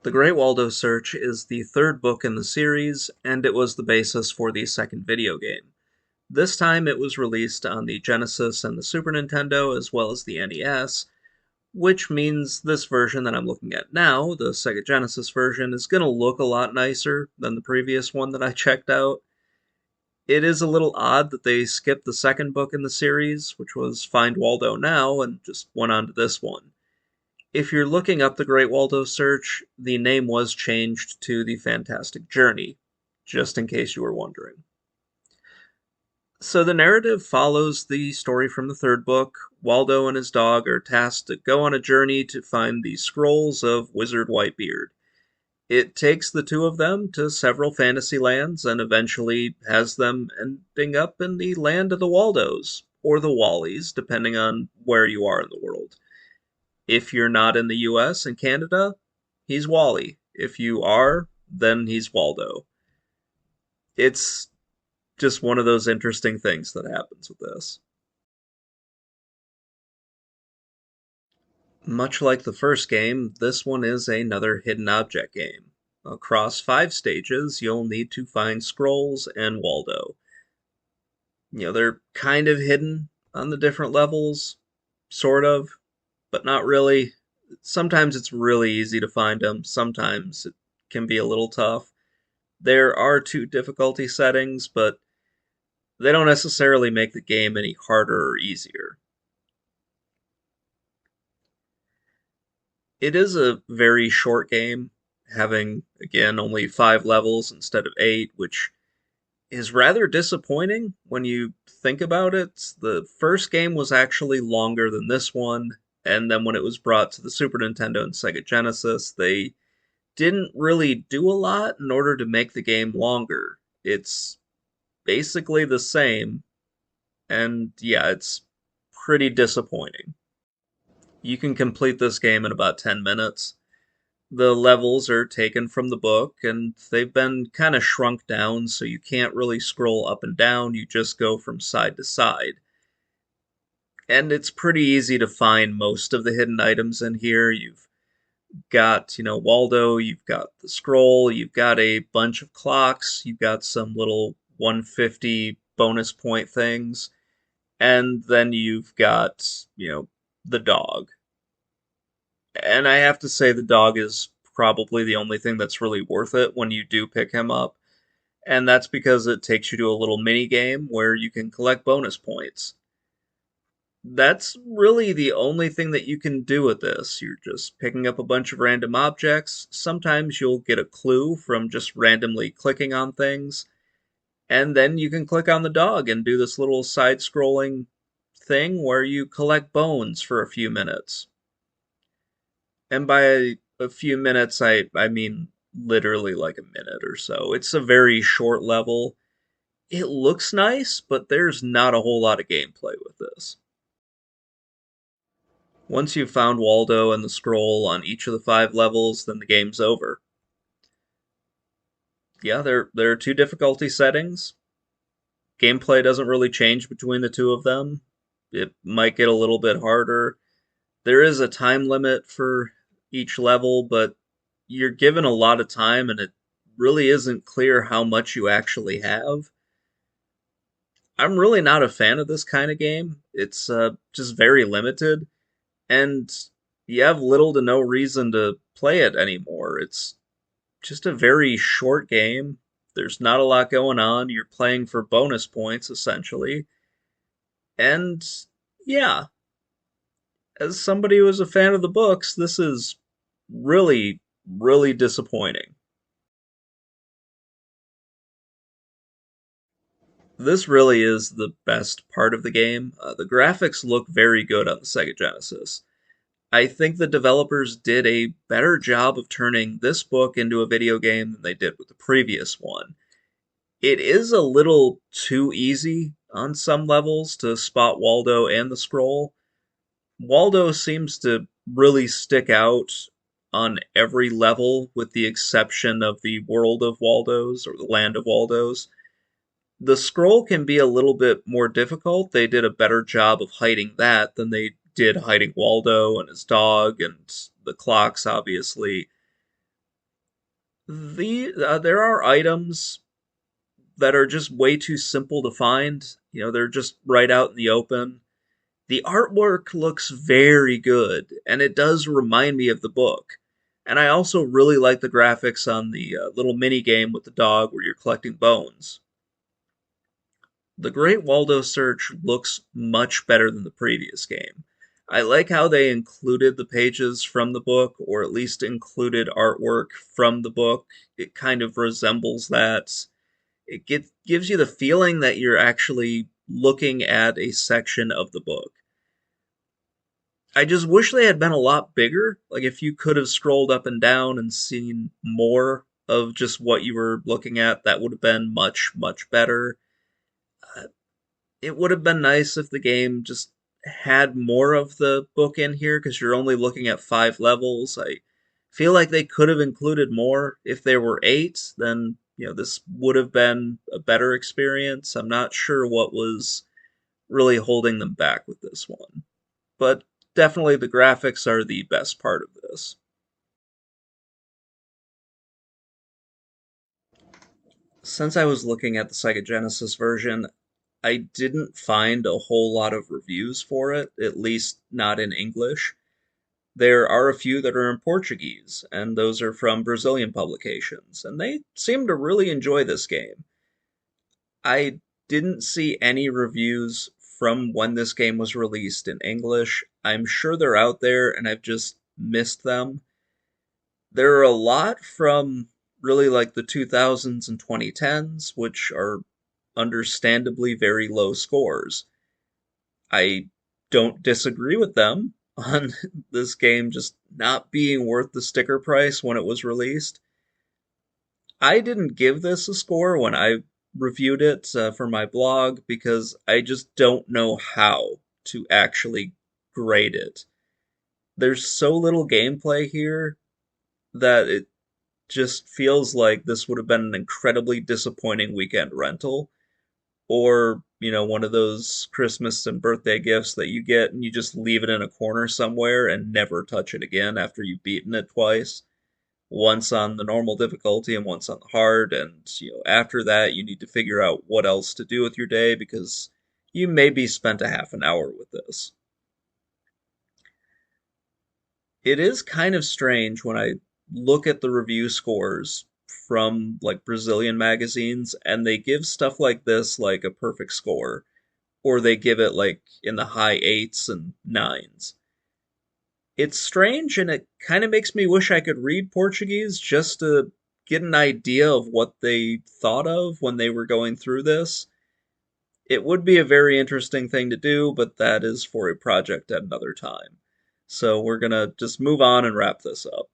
The Great Waldo Search is the third book in the series, and it was the basis for the second video game. This time it was released on the Genesis and the Super Nintendo, as well as the NES, which means this version that I'm looking at now, the Sega Genesis version, is going to look a lot nicer than the previous one that I checked out. It is a little odd that they skipped the second book in the series, which was Find Waldo Now, and just went on to this one. If you're looking up the Great Waldo Search, the name was changed to the Fantastic Journey, just in case you were wondering. So the narrative follows the story from the third book. Waldo and his dog are tasked to go on a journey to find the scrolls of Wizard Whitebeard. It takes the two of them to several fantasy lands and eventually has them ending up in the land of the Waldos, or the Wallies, depending on where you are in the world. If you're not in the US and Canada, he's Wally. If you are, then he's Waldo. It's just one of those interesting things that happens with this. Much like the first game, this one is another hidden object game. Across 5 stages, you'll need to find scrolls and Waldo. They're kind of hidden on the different levels, sort of, but not really. Sometimes it's really easy to find them, sometimes it can be a little tough. There are 2 difficulty settings, but they don't necessarily make the game any harder or easier. It is a very short game, having, again, only 5 levels instead of 8, which is rather disappointing when you think about it. The first game was actually longer than this one, and then when it was brought to the Super Nintendo and Sega Genesis, they didn't really do a lot in order to make the game longer. It's basically the same, and yeah, it's pretty disappointing. You can complete this game in about 10 minutes. The levels are taken from the book, and they've been kind of shrunk down so you can't really scroll up and down, you just go from side to side. And it's pretty easy to find most of the hidden items in here. You've got, Waldo, you've got the scroll, you've got a bunch of clocks, you've got some little 150 bonus point things, and then you've got, the dog. And I have to say, the dog is probably the only thing that's really worth it when you do pick him up. And that's because it takes you to a little mini game where you can collect bonus points. That's really the only thing that you can do with this. You're just picking up a bunch of random objects. Sometimes you'll get a clue from just randomly clicking on things. And then you can click on the dog and do this little side scrolling thing where you collect bones for a few minutes. And by a few minutes, I mean literally like a minute or so. It's a very short level. It looks nice, but there's not a whole lot of gameplay with this. Once you've found Waldo and the scroll on each of the 5 levels, then the game's over. Yeah, there are 2 difficulty settings. Gameplay doesn't really change between the two of them. It might get a little bit harder. There is a time limit for each level, but you're given a lot of time and it really isn't clear how much you actually have. I'm really not a fan of this kind of game. It's just very limited, and you have little to no reason to play it anymore. It's just a very short game. There's not a lot going on. You're playing for bonus points, essentially. And yeah, as somebody who is a fan of the books, this is really, really disappointing. This really is the best part of the game. The graphics look very good on the Sega Genesis. I think the developers did a better job of turning this book into a video game than they did with the previous one. It is a little too easy on some levels to spot Waldo and the scroll. Waldo seems to really stick out on every level, with the exception of the world of Waldos or the land of Waldos. The scroll can be a little bit more difficult. They did a better job of hiding that than they did hiding Waldo and his dog and the clocks, obviously. There are items that are just way too simple to find. They're just right out in the open. The artwork looks very good, and it does remind me of the book. And I also really like the graphics on the little mini game with the dog where you're collecting bones. The Great Waldo Search looks much better than the previous game. I like how they included the pages from the book, or at least included artwork from the book. It kind of resembles that. Gives you the feeling that you're actually looking at a section of the book. I just wish they had been a lot bigger. Like if you could have scrolled up and down and seen more of just what you were looking at, that would have been much, much better. Uh, it would have been nice if the game just had more of the book in here because you're only looking at 5 levels. I feel like they could have included more. If there were 8, then this would have been a better experience. I'm not sure what was really holding them back with this one, but definitely the graphics are the best part of this. Since I was looking at the Sega Genesis version, I didn't find a whole lot of reviews for it, at least not in English. There are a few that are in Portuguese, and those are from Brazilian publications, and they seem to really enjoy this game. I didn't see any reviews from when this game was released in English. I'm sure they're out there, and I've just missed them. There are a lot from really like the 2000s and 2010s, which are understandably very low scores. I don't disagree with them on this game just not being worth the sticker price when it was released. I didn't give this a score when I reviewed it for my blog because I just don't know how to actually grade it. There's so little gameplay here that it just feels like this would have been an incredibly disappointing weekend rental, or one of those Christmas and birthday gifts that you get and you just leave it in a corner somewhere and never touch it again after you've beaten it twice, once on the normal difficulty and once on the hard. And after that you need to figure out what else to do with your day because you maybe spent a half an hour with this. It is kind of strange when I look at the review scores from like Brazilian magazines and they give stuff like this like a perfect score, or they give it like in the high eights and nines. It's strange and it kind of makes me wish I could read Portuguese just to get an idea of what they thought of when they were going through this. It would be a very interesting thing to do, but that is for a project at another time. So we're gonna just move on and wrap this up.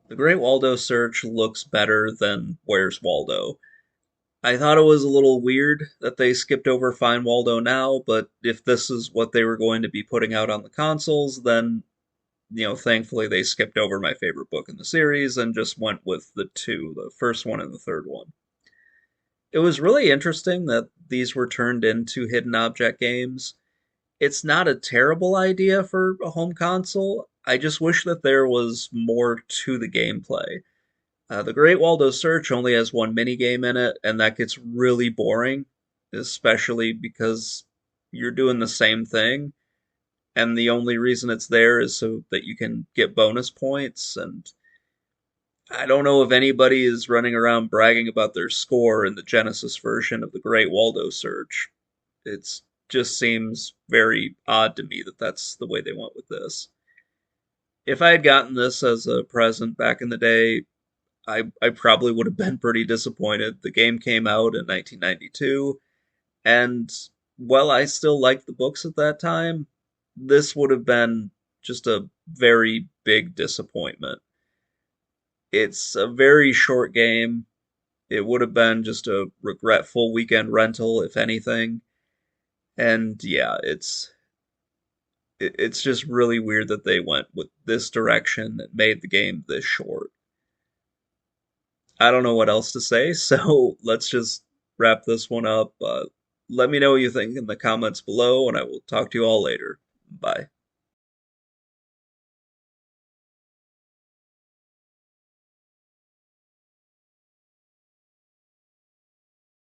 The Great Waldo Search looks better than Where's Waldo. I thought it was a little weird that they skipped over Find Waldo now, but if this is what they were going to be putting out on the consoles, then, thankfully they skipped over my favorite book in the series and just went with the two, the first one and the third one. It was really interesting that these were turned into hidden object games. It's not a terrible idea for a home console. I just wish that there was more to the gameplay. The Great Waldo Search only has one minigame in it, and that gets really boring, especially because you're doing the same thing, and the only reason it's there is so that you can get bonus points. And I don't know if anybody is running around bragging about their score in the Genesis version of the Great Waldo Search. It just seems very odd to me that that's the way they went with this. If I had gotten this as a present back in the day, I probably would have been pretty disappointed. The game came out in 1992, and while I still liked the books at that time, this would have been just a very big disappointment. It's a very short game. It would have been just a regretful weekend rental, if anything. And yeah, it's just really weird that they went with this direction and made the game this short. I don't know what else to say, so let's just wrap this one up. Let me know what you think in the comments below, and I will talk to you all later. Bye.